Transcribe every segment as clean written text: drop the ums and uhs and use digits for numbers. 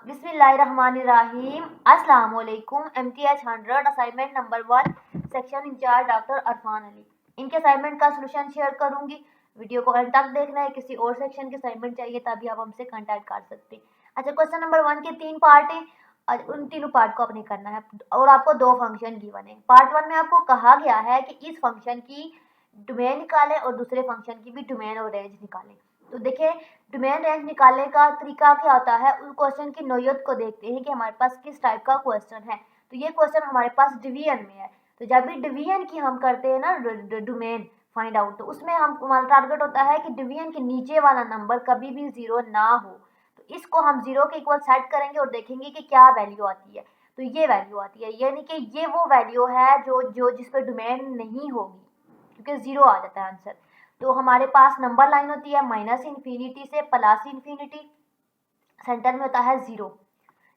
बिस्मिल्लाहिर्रहमानिर्रहीम। अस्सलाम वालेकुम। MTH 100 assignment number 1 section incharge doctor Irfan Ali. इनके असाइनमेंट का सोल्यूशन शेयर करूंगी। वीडियो को अंत तक देखना है। किसी और सेक्शन के असाइनमेंट चाहिए तभी आप हमसे कांटेक्ट कर सकते हैं। अच्छा, क्वेश्चन नंबर 1 के 3 पार्ट हैं और उन तीनों पार्ट को आपने करना है और आपको 2 फंक्शन गिवन है। पार्ट 1 में आपको कहा गया है कि इस फंक्शन की डोमेन निकालें और दूसरे फंक्शन की भी डोमेन और रेंज निकालें। तो देखिए, डोमेन रेंज निकालने का तरीका क्या होता है, उस क्वेश्चन की नोयत को देखते हैं कि हमारे पास किस टाइप का क्वेश्चन है। तो ये क्वेश्चन हमारे पास डिवीजन में है। तो जब भी डिवीजन की हम करते हैं ना डोमेन फाइंड आउट, तो उसमें हम हमारा टारगेट होता है कि डिवीजन के नीचे वाला नंबर कभी भी 0 ना हो। तो इसको हम 0 के इक्वल सेट करेंगे और देखेंगे कि क्या वैल्यू आती है। तो ये वैल्यू आती है, यानी कि ये वो वैल्यू है जो जो जिस पे डोमेन नहीं होगी, क्योंकि 0 आ जाता है आंसर। तो हमारे पास नंबर लाइन होती है माइनस इन्फिनिटी से प्लस इन्फिनिटी, सेंटर में होता है 0।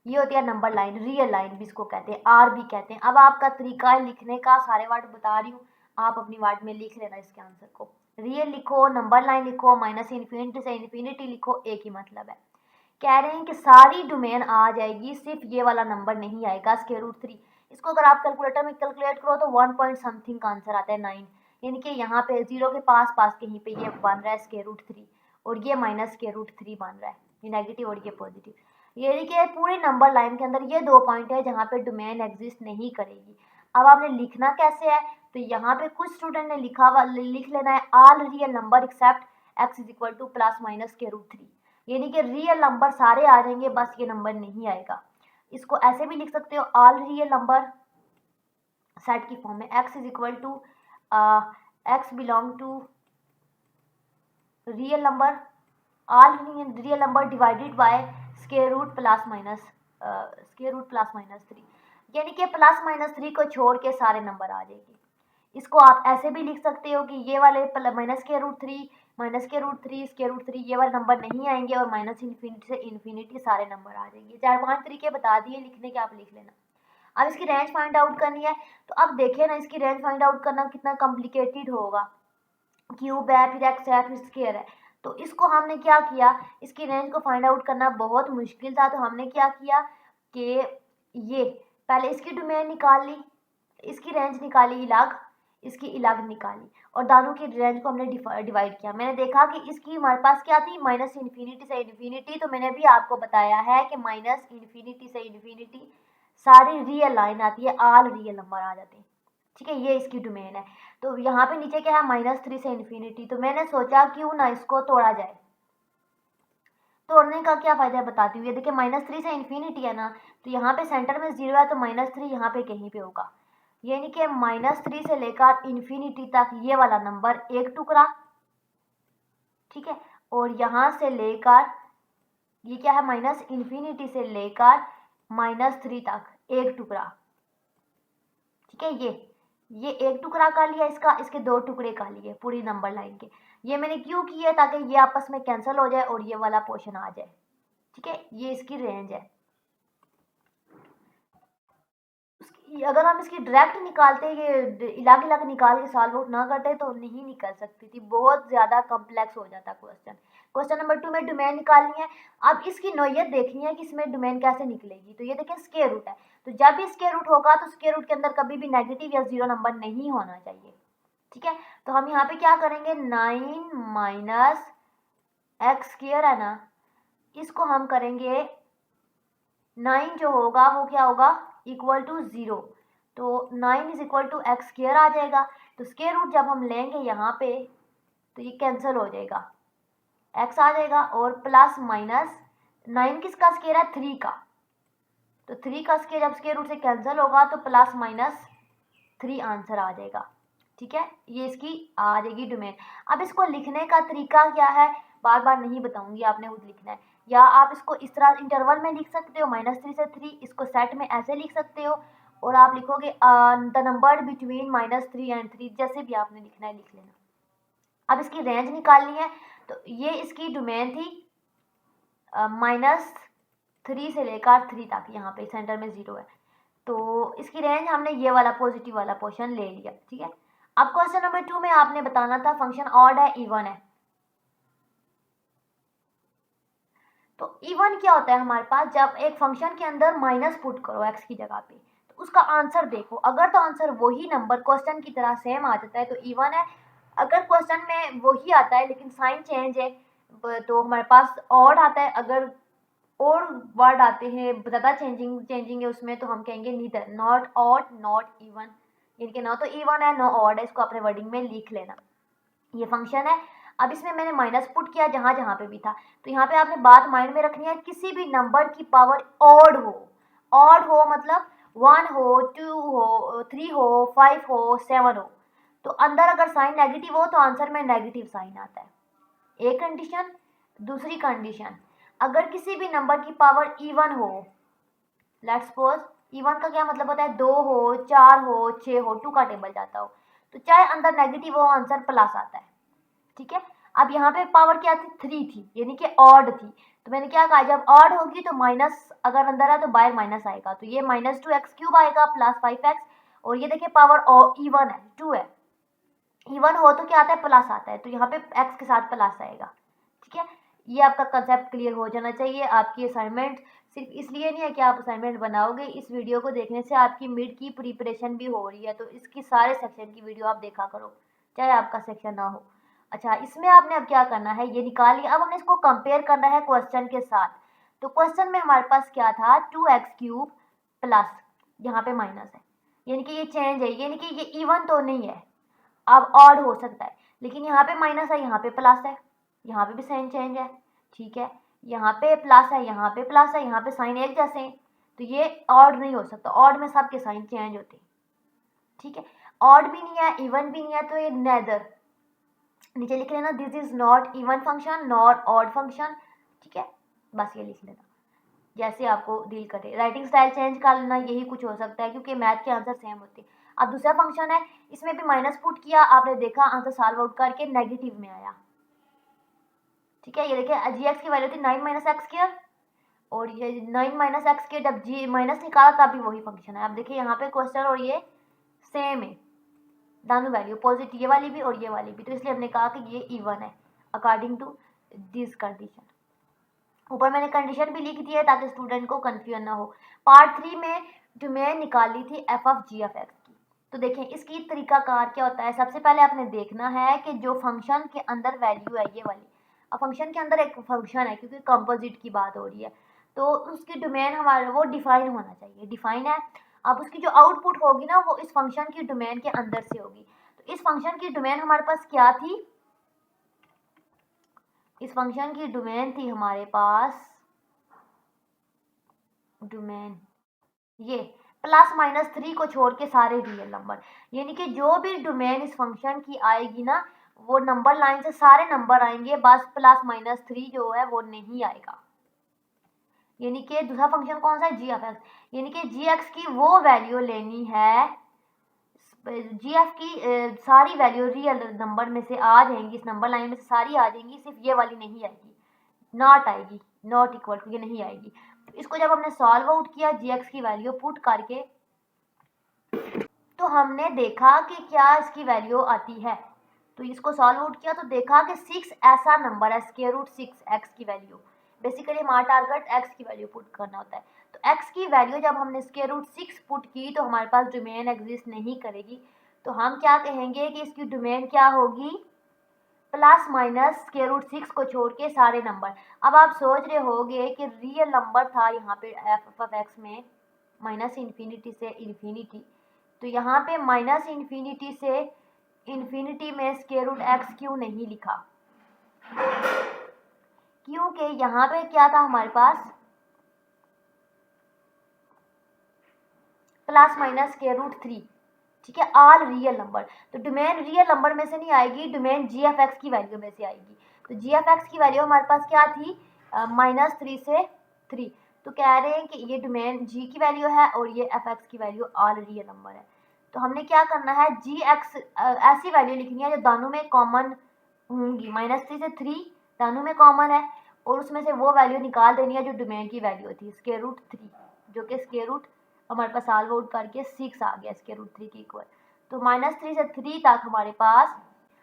ये होती है नंबर लाइन, रियल लाइन भी इसको कहते हैं, आर भी कहते हैं। अब आपका तरीका है लिखने का, सारे वर्ड बता रही हूँ, आप अपनी वर्ड में लिख लेना इसके आंसर को। रियल लिखो, नंबर लाइन लिखो, माइनस इन्फिनिटी से इन्फिनिटी लिखो, एक ही मतलब है। कह रहे हैं कि सारी डोमेन आ जाएगी, सिर्फ ये वाला नंबर नहीं आएगा, √3। इसको अगर आप कैलकुलेटर में कैलकुलेट करो तो 1 पॉइंट समथिंग का आंसर आता है 9। यानी कि यहाँ पे 0 के पास पास कहीं पे ये बन रहा है √3 और ये -√3 बन रहा है, ये नेगेटिव और ये पॉजिटिव। यानी कि पूरे नंबर लाइन के अंदर ये 2 पॉइंट है जहाँ पे डोमेन एग्जिस्ट नहीं करेगी। अब आपने लिखना कैसे है, तो यहाँ पे कुछ स्टूडेंट ने लिख लेना है all real number except x is equal to ±√3। यानी कि रियल नंबर सारे आ जाएंगे, बस ये नंबर नहीं आएगा। इसको ऐसे भी लिख सकते हो, ऑल रियल नंबर सेट की फॉर्म में x is equal to x belong to real number, all real number divided by square root ±3। यानी कि +-3 को छोड़ के सारे नंबर आ जाएंगे। इसको आप ऐसे भी लिख सकते हो कि ये वाले -√3 ये वाले नंबर नहीं आएंगे और माइनस इन्फिनिटी से इन्फिनिटी सारे नंबर आ जाएंगे। 4-5 तरीके बता दिए लिखने के, आप लिख लेना। अब इसकी रेंज फाइंड आउट करनी है। तो अब देखिए ना, इसकी रेंज फाइंड आउट करना कितना कॉम्प्लिकेटेड होगा। क्यूब है, फिर एक्स है, फिर स्क्वायर है। तो इसको हमने क्या किया, इसकी रेंज को फाइंड आउट करना बहुत मुश्किल था। तो हमने क्या किया कि ये पहले इसकी डोमेन निकाल ली, इसकी रेंज निकाली अलग, इसकी अलग निकाली और दोनों की रेंज को हमने डिवाइड किया। मैंने देखा कि इसकी हमारे पास क्या थी, माइनस इन्फिनिटी से इन्फिनिटी। तो मैंने भी आपको बताया है कि माइनस इन्फिनिटी से इन्फिनिटी सारी रियल लाइन आती है, ऑल रियल नंबर आ जाते हैं। ठीक है, ये इसकी डोमेन है। तो यहाँ पे नीचे क्या है, -3 से इन्फिनिटी। तो मैंने सोचा क्यों ना इसको तोड़ा जाए। तोड़ने का क्या फायदा है बताती हूँ। ये देखिए -3 से इन्फिनिटी है ना, तो यहाँ पे सेंटर में 0 है तो -3 यहाँ पे कहीं पे होगा। यानी कि -3 से लेकर इन्फिनिटी तक ये वाला नंबर एक टुकड़ा, ठीक है। और यहाँ से लेकर ये क्या है, माइनस इन्फिनिटी से लेकर -3 तक एक टुकड़ा, ठीक है। ये एक टुकड़ा कर लिया इसका, इसके 2 टुकड़े कर लिए पूरी नंबर लाइन के। ये मैंने क्यों किया, ताकि ये आपस में कैंसिल हो जाए और ये वाला पोर्शन आ जाए, ठीक है। ये इसकी रेंज है। अगर हम इसकी डायरेक्ट निकालते, ये अलग अलग निकाल के सॉल्व आउट ना करते तो नहीं निकल सकती थी, बहुत ज़्यादा कॉम्प्लेक्स हो जाता क्वेश्चन। क्वेश्चन नंबर 2 में डोमेन निकालनी है। अब इसकी नोयत देखनी है कि इसमें डोमेन कैसे निकलेगी। तो ये देखिए स्क्वायर रूट है, तो जब भी स्क्वायर रूट होगा तो स्क्वायर रूट के अंदर कभी भी नेगेटिव या 0 नंबर नहीं होना चाहिए, ठीक है। तो हम यहाँ पे क्या करेंगे, 9 माइनस एक्स स्क्वायर है ना, इसको हम करेंगे 9 जो होगा वो क्या होगा, इक्वल टू 0। तो 9 is equal to x square आ जाएगा। तो स्क्वायर रूट जब हम लेंगे यहाँ पे तो ये कैंसिल हो जाएगा, x आ जाएगा और प्लस माइनस 9 किसका स्क्वायर है, 3 का। तो 3 का स्क्वायर जब स्क्वायर रूट से कैंसिल होगा तो +-3 आंसर आ जाएगा, ठीक है। ये इसकी आ जाएगी डोमेन। अब इसको लिखने का तरीका क्या है, बार बार नहीं बताऊंगी, आपने खुद लिखना है। या आप इसको इस तरह इंटरवल में लिख सकते हो, -3 से 3, इसको सेट में ऐसे लिख सकते हो और आप लिखोगे द नंबर बिटवीन -3 एंड 3, जैसे भी आपने लिखना है लिख लेना। अब इसकी रेंज निकालनी है। तो ये इसकी डोमेन थी -3 से लेकर 3 तक, यहाँ पे सेंटर में 0 है। तो इसकी रेंज हमने ये वाला पॉजिटिव वाला पोर्शन ले लिया, ठीक है। अब क्वेश्चन नंबर 2 में आपने बताना था फंक्शन ऑड है इवन है। तो इवन क्या होता है हमारे पास, जब एक फंक्शन के अंदर माइनस पुट करो x की जगह पे, तो उसका आंसर देखो, अगर तो आंसर वही नंबर क्वेश्चन की तरह सेम आ जाता है तो इवन है, अगर क्वेश्चन में वही आता है लेकिन साइन चेंज है तो हमारे पास ऑड आता है, अगर और वर्ड आते हैं ज़्यादा चेंजिंग है उसमें तो हम कहेंगे neither, not odd not even, यानी कि ना तो इवन है नो ऑड है, इसको अपने वर्डिंग में लिख लेना। ये फंक्शन है। अब इसमें मैंने माइनस पुट किया जहाँ जहाँ पे भी था, तो यहाँ पे आपने बात माइंड में रखनी है, किसी भी नंबर की पावर ऑड हो मतलब 1 हो 2 हो 3 हो 5 हो 7 हो, तो अंदर अगर साइन नेगेटिव हो तो आंसर में नेगेटिव साइन आता है, एक कंडीशन। दूसरी कंडीशन, अगर किसी भी नंबर की पावर इवन हो, लेट्स सपोज इवन का क्या मतलब होता है, 2 हो 4 हो 6 हो, 2 का टेबल जाता हो, तो चाहे अंदर नेगेटिव हो आंसर प्लस आता है, ठीक है। अब यहाँ पे पावर क्या थी, 3 थी, यानी कि ऑड थी, तो मैंने क्या कहा, जब ऑड होगी तो माइनस अगर अंदर है तो बाहर माइनस आएगा, तो ये -2x³ आएगा प्लस 5x, और ये देखिए पावर इवन है 2 है, इवन हो तो क्या आता है प्लस आता है, तो यहाँ पे x के साथ प्लस आएगा, ठीक है। ये आपका कंसेप्ट क्लियर हो जाना चाहिए। आपकी असाइनमेंट सिर्फ इसलिए नहीं है कि आप असाइनमेंट बनाओगे, इस वीडियो को देखने से आपकी मिड की प्रिपरेशन भी हो रही है, तो इसकी सारे सेक्शन की वीडियो आप देखा करो चाहे आपका सेक्शन ना हो। अच्छा, इसमें आपने अब क्या करना है, ये निकाल लिया, अब हमने इसको कंपेयर करना है क्वेश्चन के साथ। तो क्वेश्चन में हमारे पास क्या था, 2x³ प्लस, यहाँ पे माइनस है, यानी कि ये चेंज है, यानी कि ये इवन तो नहीं है, अब ऑड हो सकता है, लेकिन यहाँ पे माइनस है यहाँ पे प्लस है, यहाँ पे भी साइन चेंज है, ठीक है, यहाँ पे प्लस है यहाँ पे प्लस है, यहाँ पे साइन एक जैसे हैं, तो ये ऑड नहीं हो सकता, ऑड में सबके साइन चेंज होते हैं, ठीक है। ऑड भी नहीं है इवन भी नहीं है, तो ये नेदर, नीचे लिख लेना, this is not even function not odd function, ठीक है, बस ये लिख लेना जैसे आपको डील करे। राइटिंग स्टाइल चेंज कर लेना, यही कुछ हो सकता है क्योंकि मैथ के आंसर सेम होते हैं। अब दूसरा फंक्शन है, इसमें भी माइनस पुट किया, आपने देखा आंसर सॉल्व आउट करके नेगेटिव में आया, ठीक है। ये देखिए जी एक्स की वैल्यू थी 9 - x², और ये 9 - x² जब जी माइनस निकाला तब भी वही फंक्शन है। अब देखिए यहाँ पे क्वेश्चन और ये सेम है, दोनों वैल्यू पॉजिटिव, ये वाली भी और ये वाली भी, तो इसलिए हमने कहा कि ये इवन है अकॉर्डिंग टू दिस कंडीशन। ऊपर मैंने कंडीशन भी लिख दी है ताकि स्टूडेंट को कंफ्यूजन ना हो। पार्ट 3 में जो मैं निकाली थी f(g)(x) की, तो देखें इसकी तरीकाकार क्या होता है। सबसे पहले आपने देखना है कि जो फंक्शन के अंदर वैल्यू है ये वाली, अब फंक्शन के अंदर एक फंक्शन है क्योंकि कंपोजिट की बात हो रही है, तो उसकी डोमेन हमारा वो डिफाइन होना चाहिए, डिफाइन है। अब उसकी जो आउटपुट होगी ना वो इस फंक्शन की डोमेन के अंदर से होगी, तो इस फंक्शन की डोमेन हमारे पास क्या थी, इस फंक्शन की डोमेन थी हमारे पास, डोमेन ये +-3 को छोड़ के सारे रियल नंबर, यानी कि जो भी डोमेन इस फंक्शन की आएगी ना वो नंबर लाइन से सारे नंबर आएंगे, बस +-3 जो है वो नहीं आएगा। यानी कि दूसरा फंक्शन कौन सा है, g(x), यानी कि g(x) की वो वैल्यू लेनी है, g(f) की सारी वैल्यू रियल नंबर में से आ जाएंगी, इस नंबर लाइन में से सारी आ जाएंगी, सिर्फ ये वाली नहीं आएगी, नॉट आएगी, नॉट इक्वल टू, ये नहीं आएगी। तो इसको जब हमने सॉल्व आउट किया g(x) की वैल्यू पुट करके, तो हमने देखा कि क्या इसकी वैल्यू आती है, तो इसको सॉल्व आउट किया तो देखा कि 6 ऐसा नंबर है, √6 x की वैल्यू, बेसिकली हमारा टारगेट x की वैल्यू पुट करना होता है। तो x की वैल्यू जब हमने √6 पुट की तो हमारे पास डोमेन एग्जिस्ट नहीं करेगी, तो हम क्या कहेंगे कि इसकी डोमेन क्या होगी, ±√6 को छोड़ के सारे नंबर। अब आप सोच रहे होंगे कि रियल नंबर था यहाँ पे f(x) में -∞ से इन्फिनिटी, तो यहाँ पे -∞ से इन्फिनिटी में √x क्यों नहीं लिखा, क्योंकि यहाँ पे क्या था हमारे पास ±√3, ठीक है, ऑल रियल नंबर, तो डोमेन रियल नंबर में से नहीं आएगी, डोमेन g(x) की वैल्यू में से आएगी। तो g(x) की वैल्यू हमारे पास क्या थी, -3 से 3, तो कह रहे हैं कि ये डोमेन g की वैल्यू है और ये f(x) की वैल्यू ऑल रियल नंबर है। तो हमने क्या करना है, g(x) ऐसी वैल्यू लिखनी है जो दोनों में कॉमन होंगी, -3 से 3 दोनों में कॉमन है, और उसमें से वो वैल्यू निकाल देनी है जो डोमेन की वैल्यू थी √3, जो कि √ हमारे पास सॉल्व आउट करके 6 आ गया √3 के इक्वल। तो -3 से 3 तक हमारे पास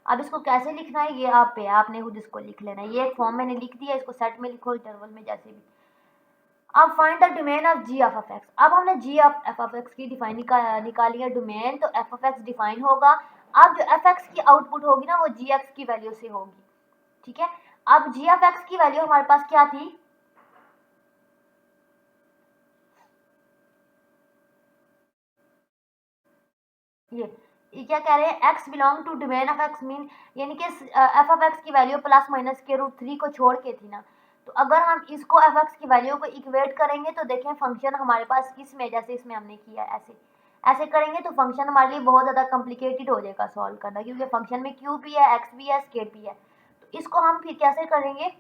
अब इसको कैसे लिखना है ये आप पे है, आपने खुद इसको लिख लेना है। ये एक फॉर्म मैंने लिख दिया, इसको सेट में लिखो, इंटरवल में, जैसे भी। अब find the domain of ji of X. अब हमने G of F of X की डिफाइन निकाली है डोमेन, तो एफ ऑफ एक्स डिफाइन होगा। अब जो एफ एक्स की आउटपुट होगी ना वो जी एक्स की वैल्यू से होगी, ठीक है। अब जी ऑफ एक्स की वैल्यू हमारे पास क्या थी, ये क्या कह रहे हैं, x belong to domain of x mean, यानी कि एफ ऑफ एक्स की वैल्यू प्लस माइनस के रूट 3 को छोड़ के थी ना। तो अगर हम इसको एफ एक्स की वैल्यू को इक्वेट करेंगे तो देखें फंक्शन हमारे पास इसमें, जैसे इसमें हमने किया ऐसे ऐसे करेंगे तो फंक्शन हमारे लिए बहुत ज़्यादा कॉम्प्लिकेटेड हो जाएगा सॉल्व करना, क्योंकि फंक्शन में क्यू भी है, एक्स भी है, स्केट भी है। तो इसको हम फिर कैसे करेंगे,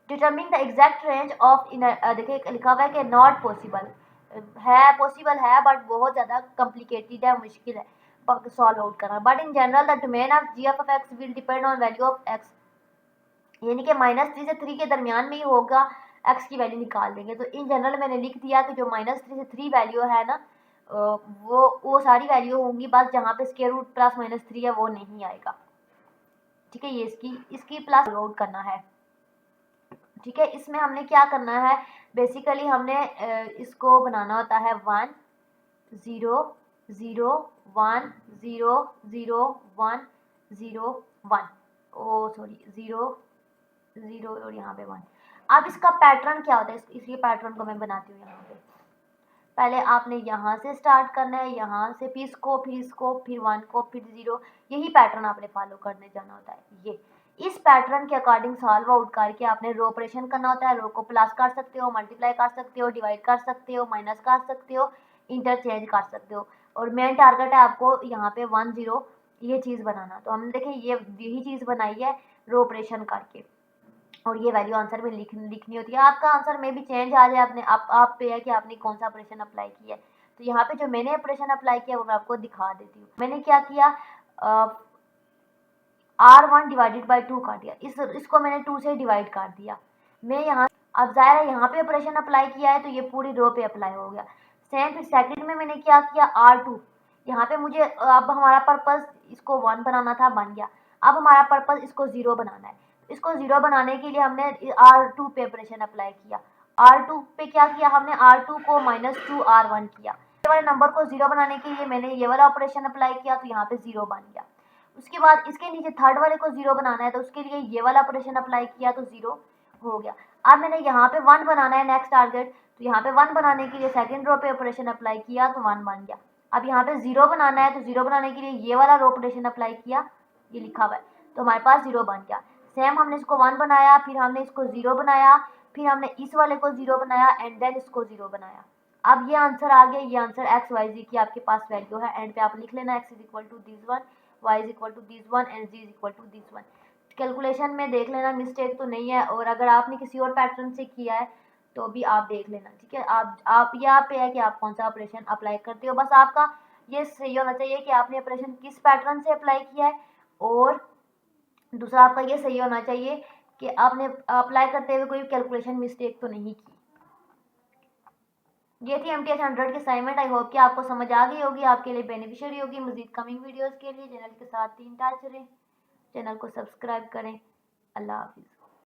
determining the exact range of देखिए लिखा हुआ है कि नॉट पॉसिबल है, पॉसिबल है बट बहुत ज़्यादा कॉम्प्लिकेटेड है, मुश्किल है सॉल्व आउट करना। But in general the domain of ji of x will depend on value of x, यानी कि -3 से 3 के दरमियान में ही होगा, एक्स की वैल्यू निकाल देंगे। तो इन जनरल मैंने लिख दिया कि जो -3 से 3 वैल्यू है ना, वो सारी वैल्यू होंगी, बस जहाँ पे स्क्वायर रूट प्लस -3 है वो नहीं आएगा, ठीक है। ये इसकी प्लस आउट करना है, ठीक है। इसमें हमने क्या करना है, बेसिकली हमने इसको बनाना होता है 1 0 0 1 0 0 1 0 1, ओ सॉरी 0 0 और यहाँ पे 1। अब इसका पैटर्न क्या होता है, इसके पैटर्न को मैं बनाती हूँ यहाँ पे। पहले आपने यहाँ से स्टार्ट करना है, यहाँ से फिर इसको, फिर 1 को, फिर 0, यही पैटर्न आपने फॉलो करने जाना होता है। ये इस पैटर्न के अकॉर्डिंग सॉल्व आउट करके आपने रो ऑपरेशन करना होता है। रो को प्लस कर सकते हो, मल्टीप्लाई कर सकते हो, डिवाइड कर सकते हो, माइनस कर सकते हो, इंटरचेंज कर सकते हो। और मेन टारगेट है आपको यहाँ पे 1 0 ये चीज़ बनाना। तो हमने देखें यही चीज़ बनाई है रो ऑपरेशन करके, और ये वैल्यू आंसर में लिखनी होती है। आपका आंसर में भी चेंज आ जाए, आपने आप पे है कि आपने कौन सा ऑपरेशन अप्लाई किया है। तो यहाँ पे जो मैंने ऑपरेशन अप्लाई किया वो मैं आपको दिखा देती हूँ। मैंने क्या किया, R1 डिवाइडेड बाई 2 कर दिया, इसको मैंने 2 से डिवाइड कर दिया। मैं यहाँ, अब जाहिर है यहाँ पे ऑपरेशन अप्लाई किया है तो ये पूरी रो पे अप्लाई हो गया। सेम फिर सेकंड में मैंने क्या किया, R2, यहाँ पे मुझे अब हमारा पर्पस इसको 1 बनाना था, बन गया। अब हमारा पर्पस इसको 0 बनाना है। इसको 0 बनाने के लिए हमने R2 पे ऑपरेशन अप्लाई किया। R2 पे क्या किया हमने, R2 को -2 R1 किया। ये वाले नंबर को 0 बनाने के लिए मैंने ये वाला ऑपरेशन अप्लाई किया, तो यहाँ पे 0 बन गया। उसके बाद इसके नीचे थर्ड वाले को 0 बनाना है, तो उसके लिए ये वाला ऑपरेशन अप्लाई किया तो 0 हो गया। अब मैंने यहाँ पे 1 बनाना है नेक्स्ट टारगेट, तो यहाँ पे 1 बनाने के लिए सेकंड रो पे ऑपरेशन अप्लाई किया तो 1 बन गया। अब यहाँ पे 0 बनाना है, तो 0 बनाने के लिए ये वाला रो ऑपरेशन अप्लाई किया, ये लिखा हुआ है, तो हमारे पास 0 बन गया। सेम हमने इसको 1 बनाया, फिर हमने इसको 0 बनाया, फिर हमने इस वाले को 0 बनाया एंड देन इसको 0 बनाया। अब ये आंसर आ गया, ये आंसर एक्स वाई जी की आपके पास वैल्यू है। एंड पे आप लिख लेना x is equal to this one, y is equal to this one and z is equal to this one. Calculation में देख लेना मिस्टेक तो नहीं है, और अगर आपने किसी और पैटर्न से किया है तो भी आप देख लेना, ठीक है। आप ये आप पे है कि आप कौन सा ऑपरेशन अप्लाई करते हो। बस आपका ये सही होना चाहिए कि आपने ऑपरेशन किस पैटर्न से अप्लाई किया है, और दूसरा आपका ये सही होना चाहिए कि आपने अप्लाई करते हुए कोई कैलकुलेशन मिस्टेक तो नहीं की। ये थी MTH 100 की असाइनमेंट। आई होप कि आपको समझ आ गई होगी, आपके लिए बेनिफिशियरी होगी। मजीद कमिंग वीडियोस के लिए चैनल के साथ 3 टच रहें, चैनल को सब्सक्राइब करें। अल्लाह हाफिज़।